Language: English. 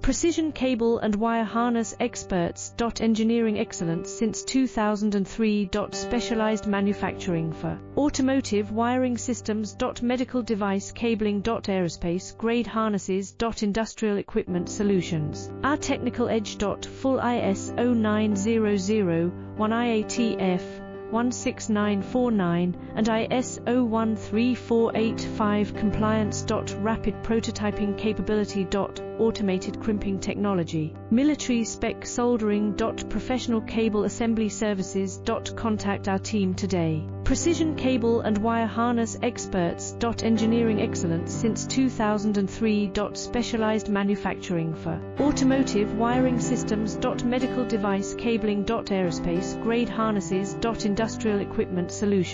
Precision cable and wire harness experts. Engineering excellence since 2003. Specialized manufacturing for automotive wiring systems. Medical device cabling. Aerospace grade harnesses. Industrial equipment solutions. Our technical edge. Full ISO 9001 IATF 16949 and ISO 13485 compliance. Rapid prototyping capability. Automated crimping technology. Military spec soldering. Professional cable assembly services. Contact our team today. Precision cable and wire harness experts. Engineering excellence since 2003. Specialized manufacturing for automotive wiring systems. Medical device cabling. Aerospace grade harnesses. Industrial equipment solutions.